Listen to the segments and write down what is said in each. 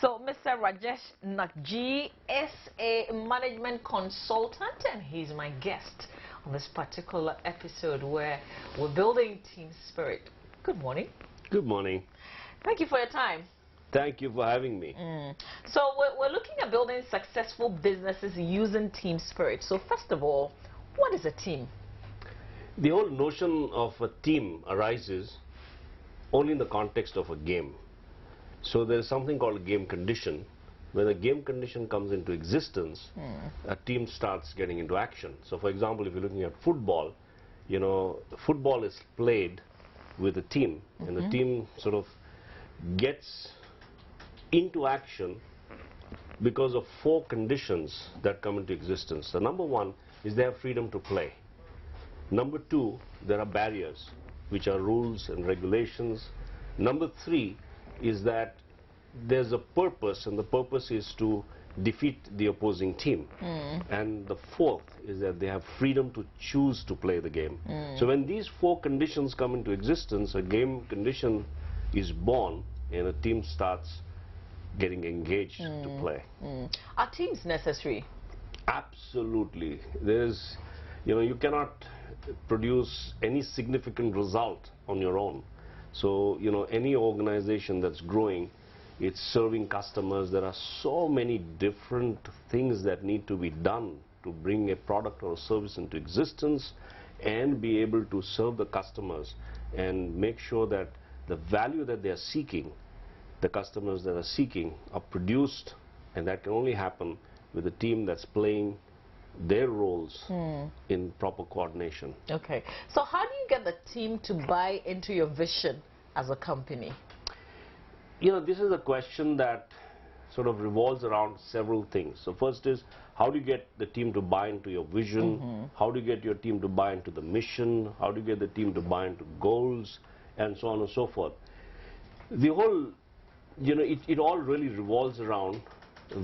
So Mr. Rajesh Nakji is a management consultant, and he's my guest on this particular episode where we're building team spirit. Good morning. Good morning. Thank you for your time. Thank you for having me. So we're looking at building successful businesses using team spirit. So first of all, what is a team? The whole notion of a team arises only in the context of a game. So there is something called a game condition. When a game condition comes into existence, a team starts getting into action. So for example, if you're looking at football, you know, football is played with a team, and the team sort of gets into action because of 4 conditions that come into existence. So number 1 is they have freedom to play. Number 2, there are barriers, which are rules and regulations. Number 3 is that there's a purpose, and the purpose is to defeat the opposing team. And the 4th is that they have freedom to choose to play the game. So when these 4 conditions come into existence, a game condition is born and a team starts getting engaged to play. Are teams necessary? Absolutely. There's, you know, you cannot produce any significant result on your own. So, you know, any organization that's growing, it's serving customers. There are so many different things that need to be done to bring a product or a service into existence and be able to serve the customers and make sure that the value that they are seeking, the customers that are seeking, are produced, and that can only happen with a team that's playing their roles in proper coordination. Okay. So how do you get the team to buy into your vision as a company? You know, this is a question that sort of revolves around several things. So first is, how do you get the team to buy into your vision? How do you get your team to buy into the mission? How do you get the team to buy into goals? And so on and so forth. The whole, you know, it all really revolves around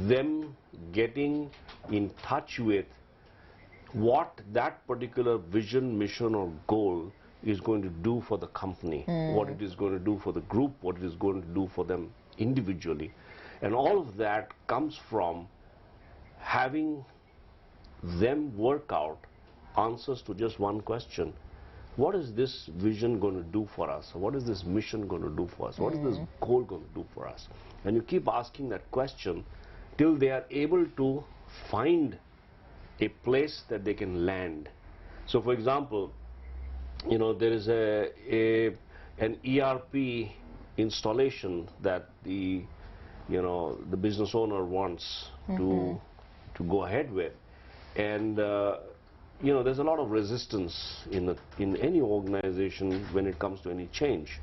them getting in touch with what that particular vision, mission or goal is going to do for the company, what it is going to do for the group, what it is going to do for them individually. And all of that comes from having them work out answers to just one question. What is this vision going to do for us? What is this mission going to do for us? What is this goal going to do for us? And you keep asking that question till they are able to find a place that they can land. So for example, you know, there is an ERP installation that the business owner wants to go ahead with, and you know, there's a lot of resistance in any organization when it comes to any change.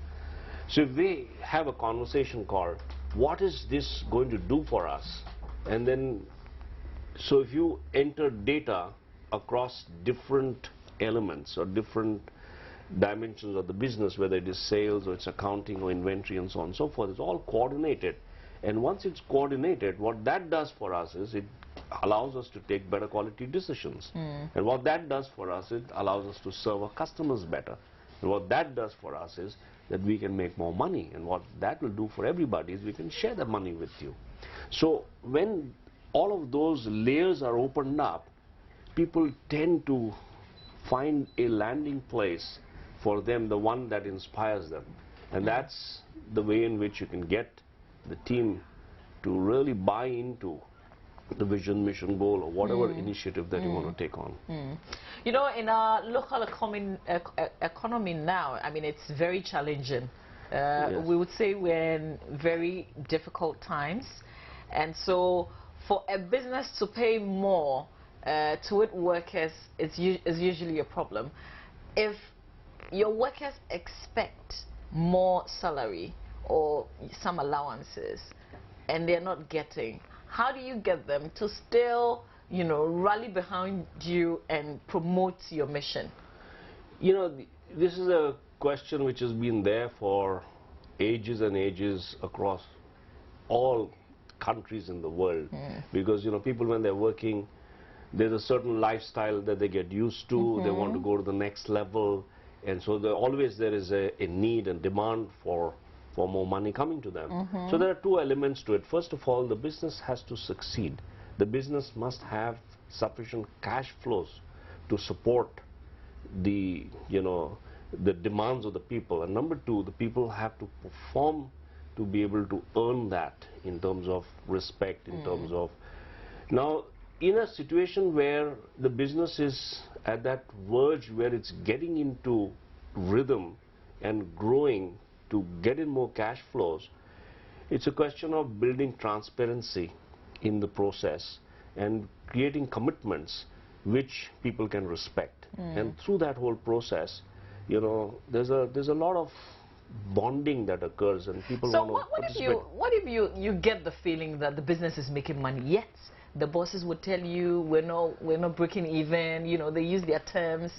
So if they have a conversation called, what is this going to do for us? And then, so if you enter data across different elements or different dimensions of the business, whether it is sales or it's accounting or inventory and so on and so forth, it's all coordinated. And once it's coordinated, what that does for us is it allows us to take better quality decisions. And what that does for us, it allows us to serve our customers better. And what that does for us is that we can make more money. And what that will do for everybody is we can share the money with you. So when all of those layers are opened up, people tend to find a landing place for them, the one that inspires them. And that's the way in which you can get the team to really buy into the vision, mission, goal, or whatever initiative that you want to take on. You know, in our local economy now, I mean, it's very challenging. Yes. We would say we're in very difficult times. And so for a business to pay more to its workers is usually a problem. If your workers expect more salary or some allowances and they're not getting, how do you get them to still, you know, rally behind you and promote your mission? You know, this is a question which has been there for ages and ages across all countries in the world. Because, you know, people when they're working, there's a certain lifestyle that they get used to. They want to go to the next level. And so always there is a need and demand for for more money coming to them. So there are two elements to it. First of all, the business has to succeed. The business must have sufficient cash flows to support the, the demands of the people. And number two, the people have to perform to be able to earn that in terms of respect, in terms of... Now, in a situation where the business is at that verge where it's getting into rhythm and growing to get in more cash flows, it's a question of building transparency in the process and creating commitments which people can respect. And through that whole process, there's a lot of bonding that occurs, and people so want to participate. So what if you get the feeling that the business is making money, yet the bosses would tell you we're not breaking even, they use their terms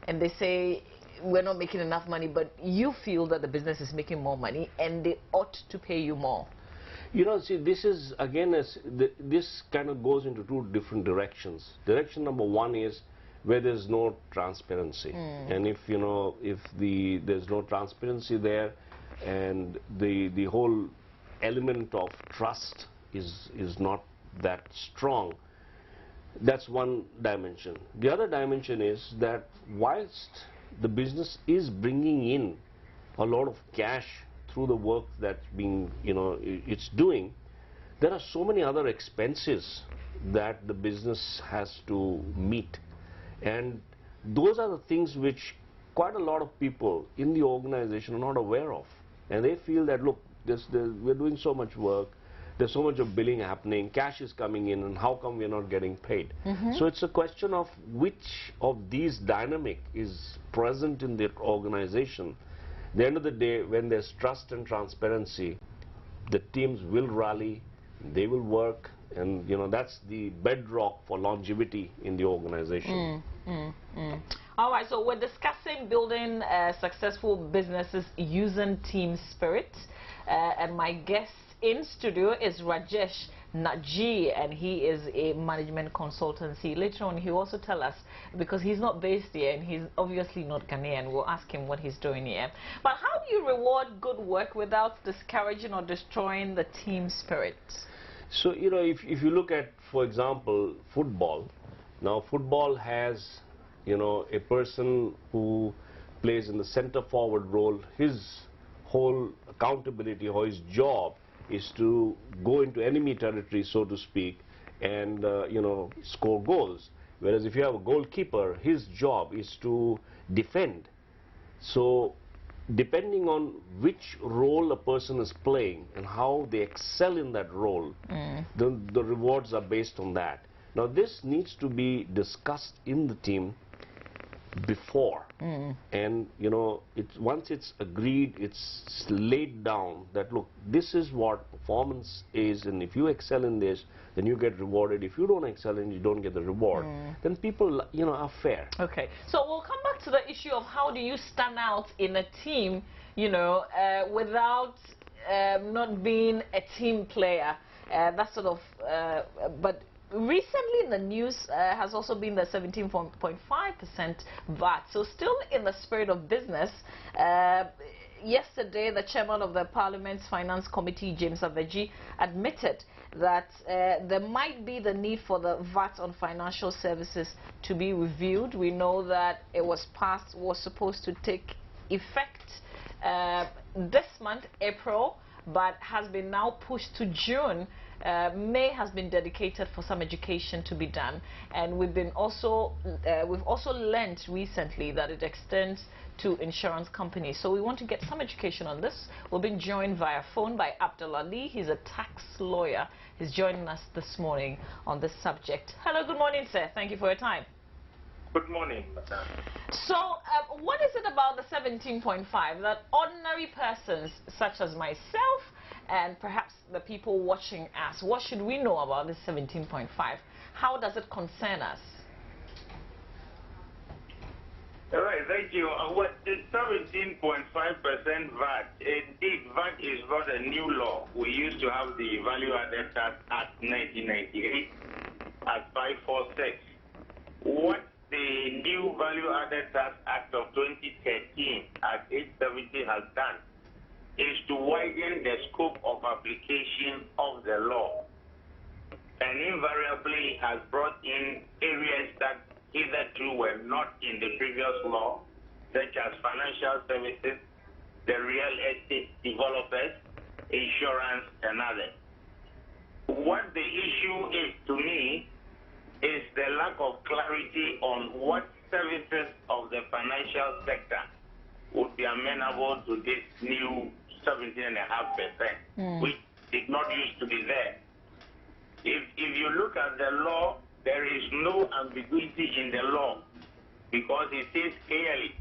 and they say we're not making enough money, but you feel that the business is making more money and they ought to pay you more? See, this is again, this kind of goes into two different directions. Direction number one is where there's no transparency, and if there's no transparency there, and the whole element of trust is not that strong, that's one dimension. The other dimension is that whilst the business is bringing in a lot of cash through the work that's being, it's doing, there are so many other expenses that the business has to meet. And those are the things which quite a lot of people in the organization are not aware of. And they feel that, look, we're doing so much work, there's so much of billing happening, cash is coming in, and how come we're not getting paid? So it's a question of which of these dynamic is present in the organization. At the end of the day, when there's trust and transparency, the teams will rally, they will work, and that's the bedrock for longevity in the organization. All right, so we're discussing building successful businesses using team spirit, and my guest in studio is Rajesh Naji, and he is a management consultancy. Later on, he'll also tell us, because he's not based here and he's obviously not Ghanaian, we'll ask him what he's doing here. But how do you reward good work without discouraging or destroying the team spirit? So, if you look at, for example, football, now football has, a person who plays in the center forward role. His whole accountability or his job is to go into enemy territory, so to speak, and score goals. Whereas if you have a goalkeeper, his job is to defend. So depending on which role a person is playing and how they excel in that role, the rewards are based on that. Now this needs to be discussed in the team before, and once it's agreed, it's laid down that, look, this is what performance is, and if you excel in this, then you get rewarded. If you don't excel and you don't get the reward, then people are fair. Okay, so we'll come back to the issue of how do you stand out in a team, without not being a team player. That sort of, but recently in the news has also been the 17.5% VAT. So still in the spirit of business, yesterday the chairman of the Parliament's Finance Committee, James Aveji, admitted that there might be the need for the VAT on financial services to be reviewed. We know that it was supposed to take effect this month, April, but has been now pushed to June. May has been dedicated for some education to be done, and we've also learned recently that it extends to insurance companies. So we want to get some education on this. We've been joined via phone by Abdul Ali. He's a tax lawyer. He's joining us this morning on this subject. Hello, good morning, sir. Thank you for your time. Good morning, madam. So what is it about the 17.5 that ordinary persons such as myself and perhaps the people watching us, what should we know about this 17.5? How does it concern us? All right, thank you. What is 17.5% VAT? Indeed, VAT is not a new law. We used to have the Value Added Tax Act 1998 at 546. What the new Value Added Tax Act of 2013 at 870 has done is to widen the scope of application of the law, and invariably has brought in areas that hitherto were not in the previous law, such as financial services, the real estate developers, insurance, and others. What the issue is to me is the lack of clarity on what services of the financial sector would be amenable to this new 17.5%, which did not used to be there. If you look at the law, there is no ambiguity in the law, because it says clearly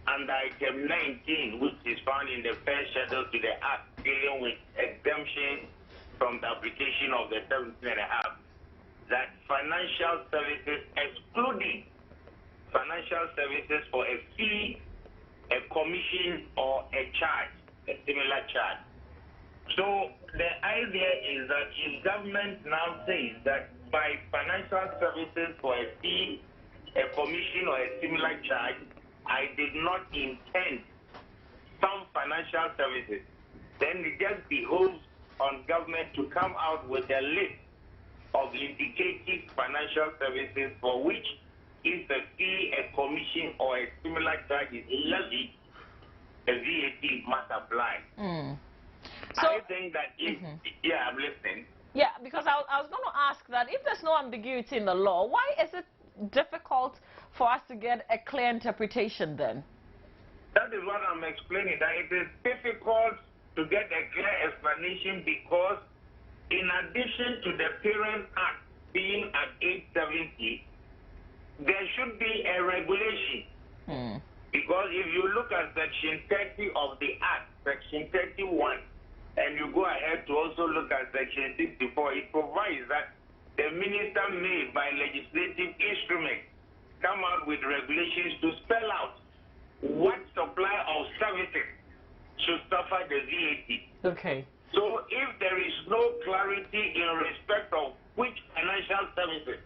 under item 19, which is found in the first schedule to the Act dealing with exemption from the application of the 17.5, that financial services, excluding financial services for a fee, a commission, or a charge, a similar charge. So the idea is that if government now says that by financial services for a fee, a commission, or a similar charge, I did not intend some financial services, then it just behoves on government to come out with a list of indicative financial services for which, if a fee, a commission, or a similar charge is levied, a VAT must apply. So, I think that if, yeah, I'm listening. Yeah, because I was going to ask that if there's no ambiguity in the law, why is it difficult for us to get a clear interpretation then? That is what I'm explaining, that it is difficult to get a clear explanation because in addition to the Parent Act being at 870, there should be a regulation. Because if you look at Section 30 of the Act, Section 31, and you go ahead to also look at Section 64, it provides that the minister may, by legislative instrument, come out with regulations to spell out what supply of services should suffer the VAT. Okay. So if there is no clarity in respect of which financial services,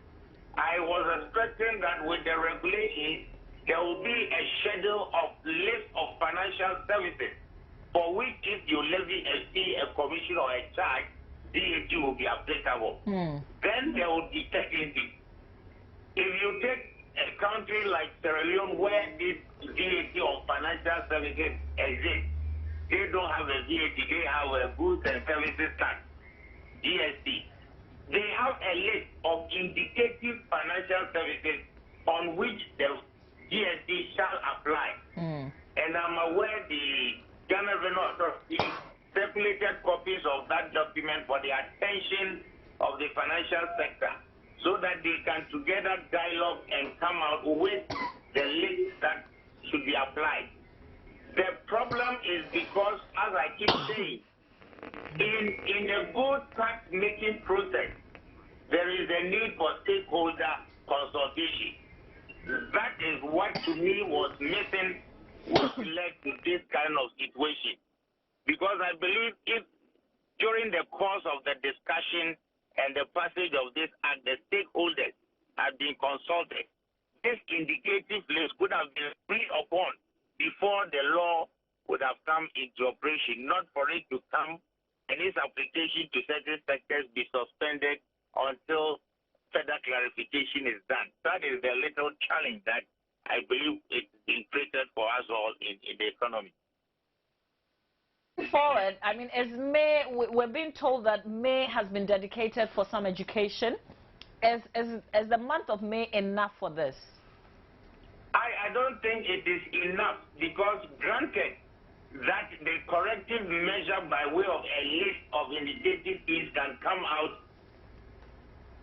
I was expecting that with the regulations, there will be a schedule of list of financial services for which if you levy a fee, a commission, or a charge, VAT will be applicable. Then there will be certainty. If you take a country like Sierra Leone where this VAT on financial services exists, they don't have a VAT, they have a goods and services tax, GST. They have a list of indicative financial services on which the GST shall apply. And I'm aware the Ghana Revenue Authority circulated copies of that document for the attention of the financial sector so that they can together dialogue and come out with the list that should be applied. The problem is because, as I keep saying, in the good tax making process, there is a need for stakeholder consultation. That is what to me was missing, which led to this kind of situation. Because I believe if during the course of the discussion and the passage of this act, the stakeholders had been consulted, this indicative list could have been agreed upon before the law would have come into operation, not for it to come and its application to certain sectors be suspended until further clarification is done. That is the little challenge that I believe it's been created for us all in the economy. Forward, I mean, as May, we're being told that May has been dedicated for some education. Is the month of May enough for this? I don't think it is enough because granted that the corrective measure by way of a list of indicative things can come out,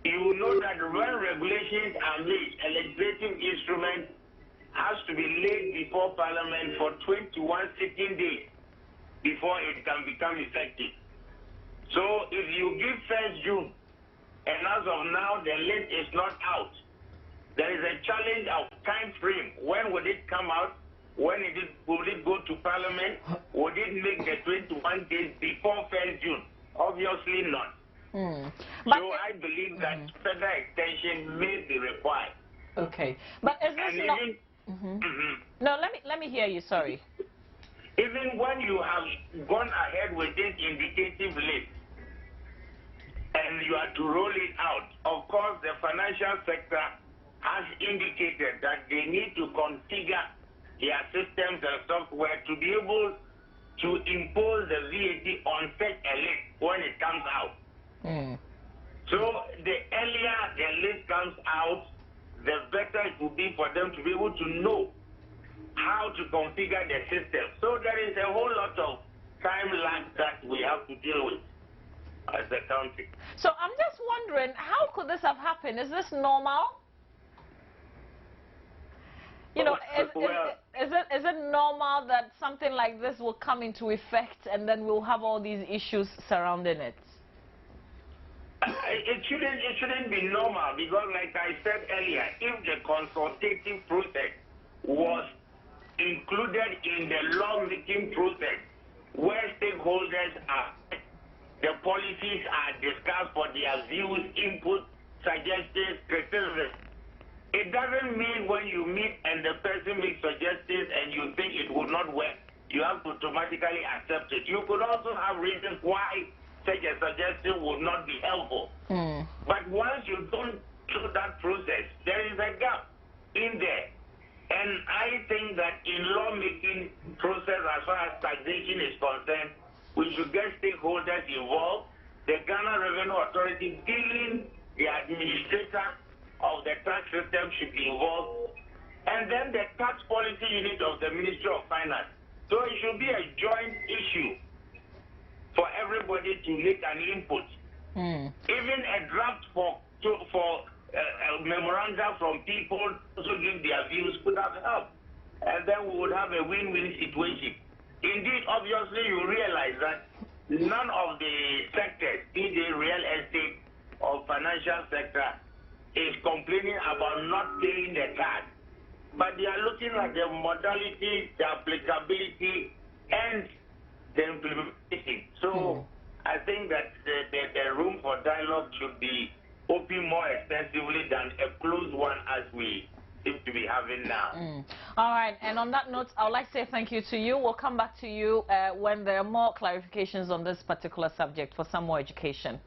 you will know that when regulations are made, a legislative instrument has to be laid before Parliament for 21 sitting days before it can become effective. So if you give 1st June, and as of now the list is not out, there is a challenge of time frame. When would it come out? When would it go to Parliament? Would it make the 21 days before 1st June? Obviously not. So I believe that further extension may be required. Okay, but is this not? No, let me hear you. Sorry. Even when you have gone ahead with this indicative list and you are to roll it out, of course, the financial sector has indicated that they need to configure their systems and software to be able to impose the VAT on such a list when it comes out. So the earlier the list comes out, the better it will be for them to be able to know how to configure the system. So there is a whole lot of time lag that we have to deal with as a country. So I'm just wondering, how could this have happened? Is this normal? You know, is it normal that something like this will come into effect and then we'll have all these issues surrounding it? It shouldn't be normal, because like I said earlier, if the consultative process was included in the law-making process, where stakeholders are, the policies are discussed for their views, input, suggestions, criticism. It doesn't mean when you meet and the person makes suggestions and you think it would not work, you have to automatically accept it. You could also have reasons why such a suggestion would not be helpful. But once you don't do that process, there is a gap in there. And I think that in lawmaking process, as far as taxation is concerned, we should get stakeholders involved. The Ghana Revenue Authority dealing the administrator of the tax system should be involved. And then the tax policy unit of the Ministry of Finance. So it should be a joint issue for everybody to make an input. Even a draft for memoranda from people also give their views could have helped. And then we would have a win-win situation. Indeed, obviously, you realize that none of the sectors, be it real estate or financial sector, is complaining about not paying the tax. But they are looking at the modality, the applicability, and the implementation. So I think that the room for dialogue should be open more extensively than a closed one as we seem to be having now. All right, and on that note, I would like to say thank you to you. We'll come back to you when there are more clarifications on this particular subject for some more education.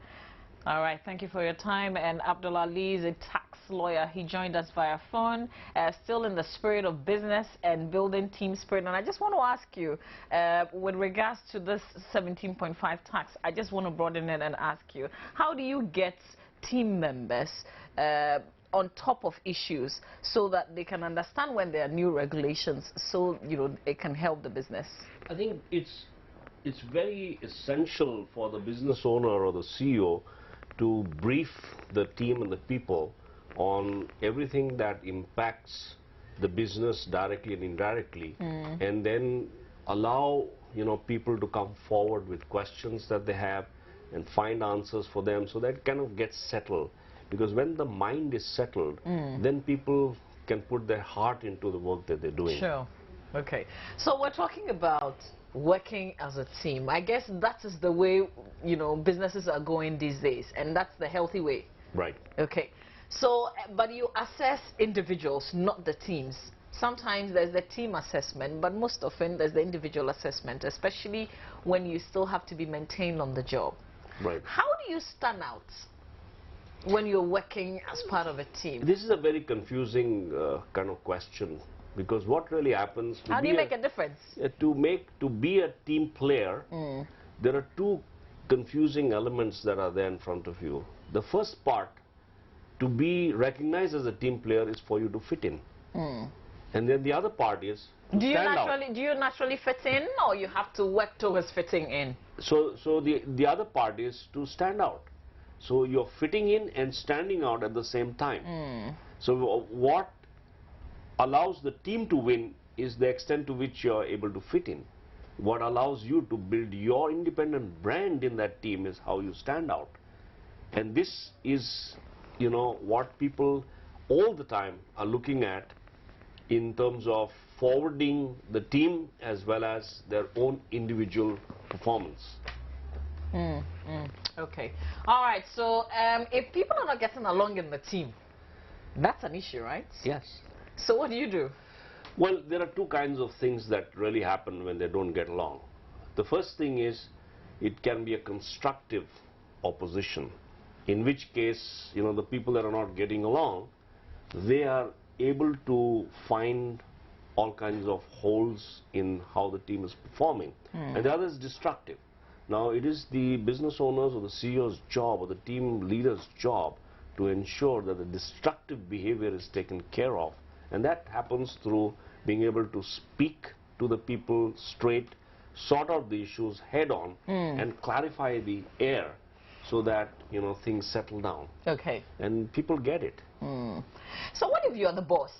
All right, thank you for your time. And Abdullah Lee is a tax lawyer. He joined us via phone, still in the spirit of business and building team spirit. And I just want to ask you, with regards to this 17.5 tax, I just want to broaden it and ask you, how do you get team members on top of issues so that they can understand when there are new regulations, so it can help the business? I think it's very essential for the business owner or the CEO to brief the team and the people on everything that impacts the business directly and indirectly, and then allow people to come forward with questions that they have and find answers for them, so that it kind of gets settled. Because when the mind is settled, then people can put their heart into the work that they're doing. Sure. Okay. So we're talking about working as a team. I guess that is the way businesses are going these days, and that's the healthy way. Right. Okay. So, but you assess individuals, not the teams. Sometimes there's the team assessment, but most often there's the individual assessment, especially when you still have to be maintained on the job. Right. How do you stand out when you're working as part of a team? This is a very confusing kind of question, because what really happens... How do you make a difference? To be a team player, there are two confusing elements that are there in front of you. The first part, to be recognized as a team player, is for you to fit in. And then the other part is to stand out. Do you naturally fit in, or you have to work towards fitting in? So the other part is to stand out. So you're fitting in and standing out at the same time. So what allows the team to win is the extent to which you're able to fit in. What allows you to build your independent brand in that team is how you stand out. And this is, what people all the time are looking at in terms of forwarding the team as well as their own individual performance. Okay. All right. So if people are not getting along in the team, that's an issue, right? Yes. So what do you do? Well, there are two kinds of things that really happen when they don't get along. The first thing is it can be a constructive opposition, in which case, the people that are not getting along, they are able to find all kinds of holes in how the team is performing. And the other is destructive. Now, it is the business owners or the CEO's job or the team leader's job to ensure that the destructive behavior is taken care of. And that happens through being able to speak to the people straight, sort out the issues head on, and clarify the air so that, things settle down. Okay. And people get it. So what if you're the boss,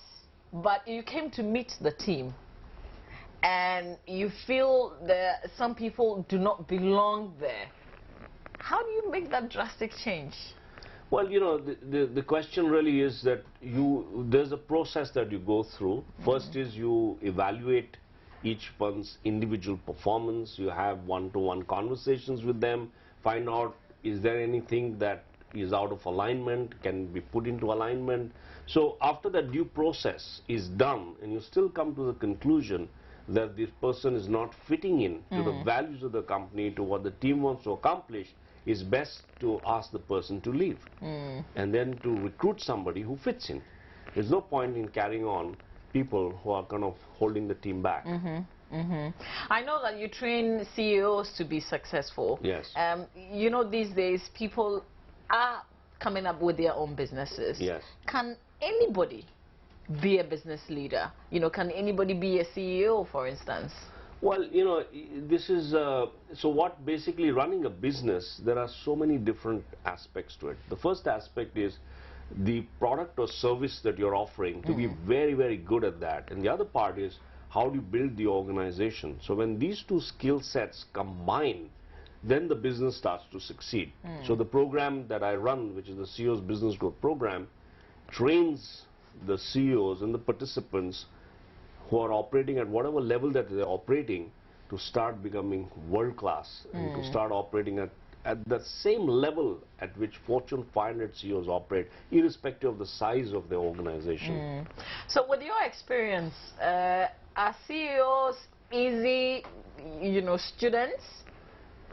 but you came to meet the team and you feel that some people do not belong there? How do you make that drastic change? Well, the question really is that there's a process that you go through. First is you evaluate each one's individual performance. You have one-to-one conversations with them, find out is there anything that is out of alignment, can be put into alignment. So after that due process is done and you still come to the conclusion that this person is not fitting in to the values of the company, to what the team wants to accomplish, it's best to ask the person to leave and then to recruit somebody who fits in. There's no point in carrying on people who are kind of holding the team back. I know that you train CEOs to be successful. Yes. These days people are coming up with their own businesses. Yes. Can anybody be a business leader? Can anybody be a CEO, for instance? Well, this is, so what basically running a business, there are so many different aspects to it. The first aspect is the product or service that you're offering to be very, very good at that. And the other part is how do you build the organization. So when these two skill sets combine, then the business starts to succeed. So the program that I run, which is the CEO's Business Growth Program, trains the CEOs and the participants who are operating at whatever level that they're operating to start becoming world-class and to start operating at the same level at which Fortune 500 CEOs operate, irrespective of the size of their organization. So with your experience, are CEOs easy, students?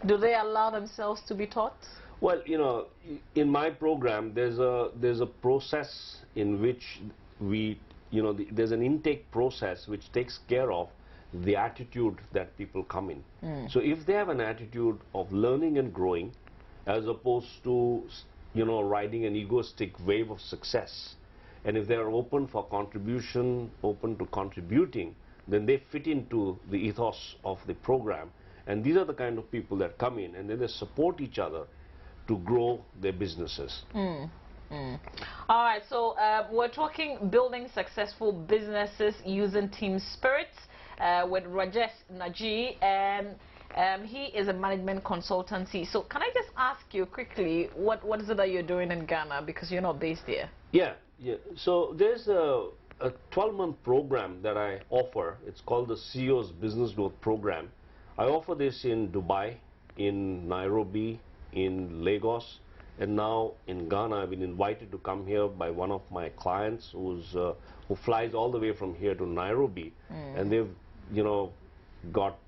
Do they allow themselves to be taught? Well, in my program, there's a process in which there's an intake process which takes care of the attitude that people come in. So if they have an attitude of learning and growing, as opposed to, riding an egoistic wave of success, and if they're open for contribution, open to contributing, then they fit into the ethos of the program. And these are the kind of people that come in, and then they support each other to grow their businesses. All right, so we're talking building successful businesses using team spirit with Rajesh Naji, and he is a management consultancy. So can I just ask you quickly, what is it that you're doing in Ghana, because you're not based here? Yeah. So there's a 12-month program that I offer. It's called the CEO's Business Growth Program. I offer this in Dubai, in Nairobi, in Lagos, and now in Ghana. I've been invited to come here by one of my clients who flies all the way from here to Nairobi, and they've got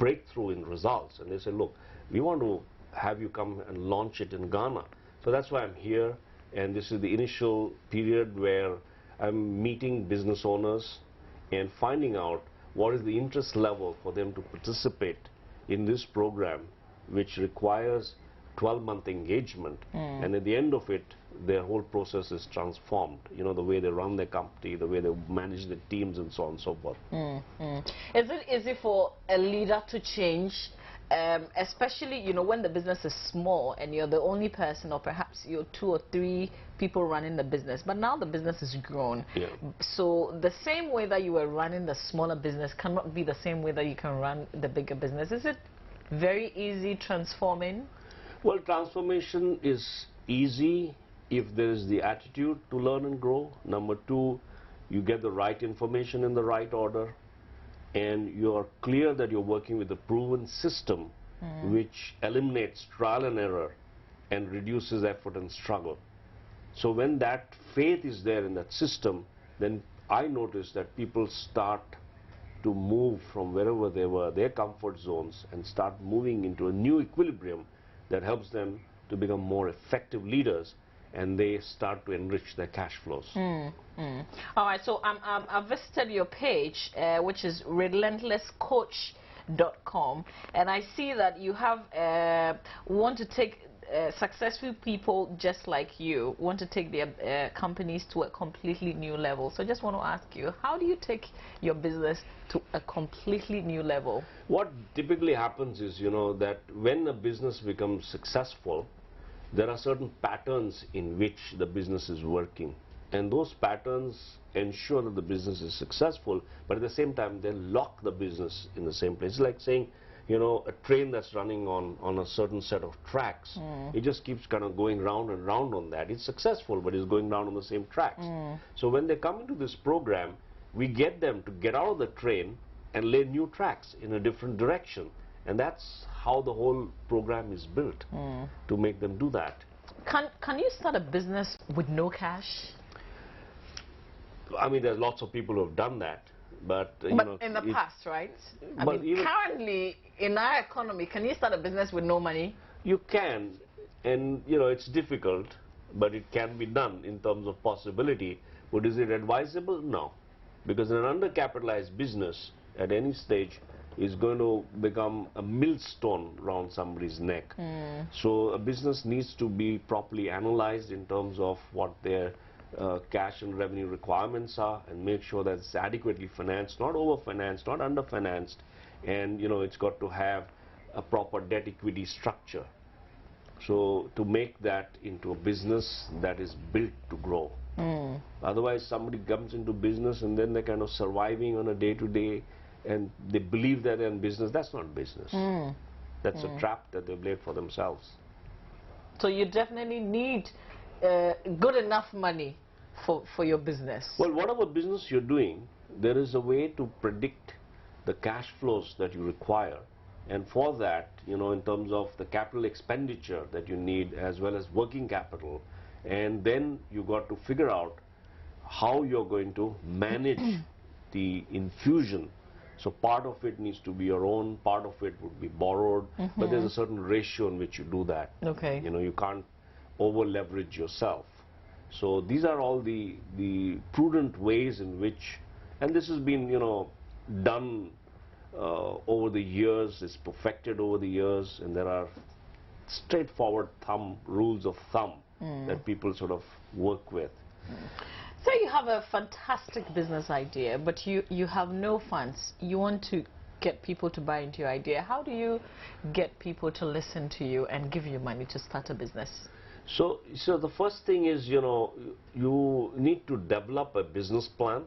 breakthrough in results, and they said, look, we want to have you come and launch it in Ghana. So that's why I'm here, and this is the initial period where I'm meeting business owners and finding out what is the interest level for them to participate in this program, which requires 12-month engagement, and at the end of it, their whole process is transformed. The way they run their company, the way they manage their teams, and so on and so forth. Is it easy for a leader to change, especially when the business is small and you're the only person, or perhaps you're 2 or 3 people running the business, but now the business is grown? So the same way that you were running the smaller business cannot be the same way that you can run the bigger business. Is it very easy transforming? Well, transformation is easy if there is the attitude to learn and grow. Number 2, you get the right information in the right order, and you are clear that you're working with a proven system which eliminates trial and error and reduces effort and struggle. So when that faith is there in that system, then I noticed that people start to move from wherever they were, their comfort zones, and start moving into a new equilibrium that helps them to become more effective leaders, and they start to enrich their cash flows. All right, so I've visited your page, which is relentlesscoach.com, and I see that you have want to take successful people just like you, want to take their companies to a completely new level. So I just want to ask you, how do you take your business to a completely new level? What typically happens is, that when a business becomes successful, there are certain patterns in which the business is working. And those patterns ensure that the business is successful, but at the same time, they lock the business in the same place. It's like saying, a train that's running on a certain set of tracks, it just keeps kind of going round and round on that. It's successful, but it's going round on the same tracks. So when they come into this program, we get them to get out of the train and lay new tracks in a different direction. And that's how the whole program is built, to make them do that. Can you start a business with no cash? I mean, there's lots of people who have done that. But in the past, right? I mean, currently, in our economy, can you start a business with no money? You can, and it's difficult, but it can be done in terms of possibility. But is it advisable? No. Because an undercapitalized business at any stage is going to become a millstone around somebody's neck. So a business needs to be properly analyzed in terms of what their cash and revenue requirements are, and make sure that it's adequately financed, not over-financed, not under-financed, and it's got to have a proper debt equity structure. So to make that into a business that is built to grow. Otherwise, somebody comes into business and then they're kind of surviving on a day-to-day, and they believe that they're in business. That's not business. That's a trap that they've laid for themselves. So you definitely need good enough money for your business. Well, whatever business you're doing, there is a way to predict the cash flows that you require. And for that, in terms of the capital expenditure that you need, as well as working capital, and then you got to figure out how you're going to manage the infusion. So part of it needs to be your own, part of it would be borrowed, but there's a certain ratio in which you do that. Okay. You can't over leverage yourself. So these are all the prudent ways in which, and this has been done over the years, it's perfected over the years, and there are straightforward rules of thumb that people sort of work with. So you have a fantastic business idea, but you have no funds. You want to get people to buy into your idea. How do you get people to listen to you and give you money to start a business? So the first thing is, you need to develop a business plan.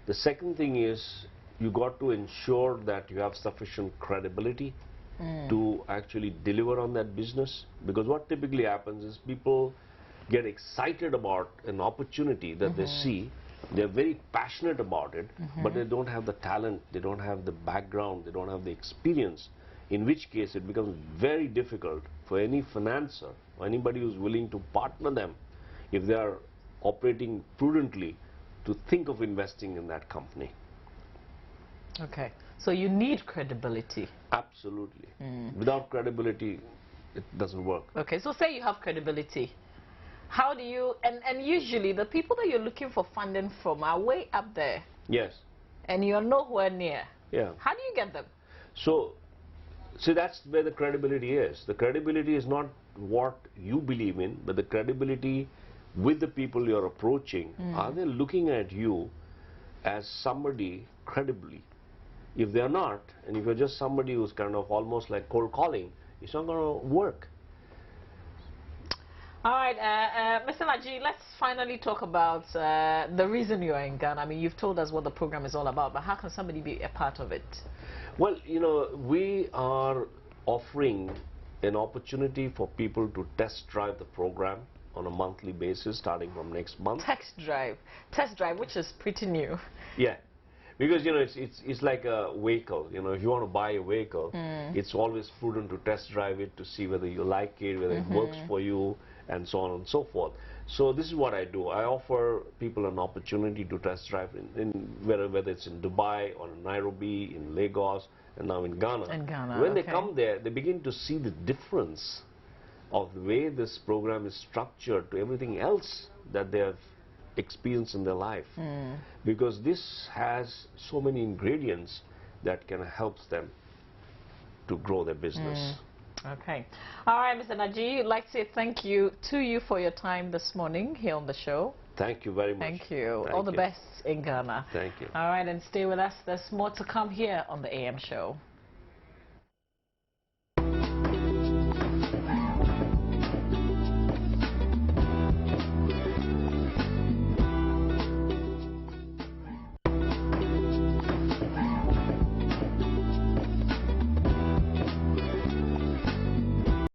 The second thing is, you got to ensure that you have sufficient credibility to actually deliver on that business. Because what typically happens is people get excited about an opportunity that they see. They're very passionate about it, but they don't have the talent, they don't have the background, they don't have the experience, in which case it becomes very difficult for any financer or anybody who's willing to partner them, if they are operating prudently, to think of investing in that company. Okay, so you need credibility. Absolutely. Without credibility, it doesn't work. Okay, so say you have credibility. How do you, and usually the people that you're looking for funding from are way up there. Yes. And you're nowhere near. Yeah. How do you get them? So, see, that's where the credibility is. The credibility is not what you believe in, but the credibility with the people you're approaching. Are they looking at you as somebody credibly? If they're not, and if you're just somebody who's kind of almost like cold calling, it's not going to work. All right, Mr. Naji, let's finally talk about the reason you are in Ghana. I mean, you've told us what the program is all about, but how can somebody be a part of it? Well, we are offering an opportunity for people to test drive the program on a monthly basis starting from next month. Test drive, which is pretty new. Yeah. Because, you know, it's like a vehicle. You know, if you want to buy a vehicle, it's always prudent to test drive it to see whether you like it, whether it works for you, and so on and so forth. So this is what I do. I offer people an opportunity to test drive in whether it's in Dubai or in Nairobi, in Lagos, and now in Ghana. In Ghana, when they okay. come there, they begin to see the difference of the way this program is structured to everything else that they have experienced in their life. Because this has so many ingredients that can help them to grow their business. Okay. All right, Mr. Naji, I'd like to say thank you to you for your time this morning here on the show. Thank you very much. Thank you. Thank All the you. best in Ghana. Thank you. All right, and stay with us. There's more to come here on the AM show.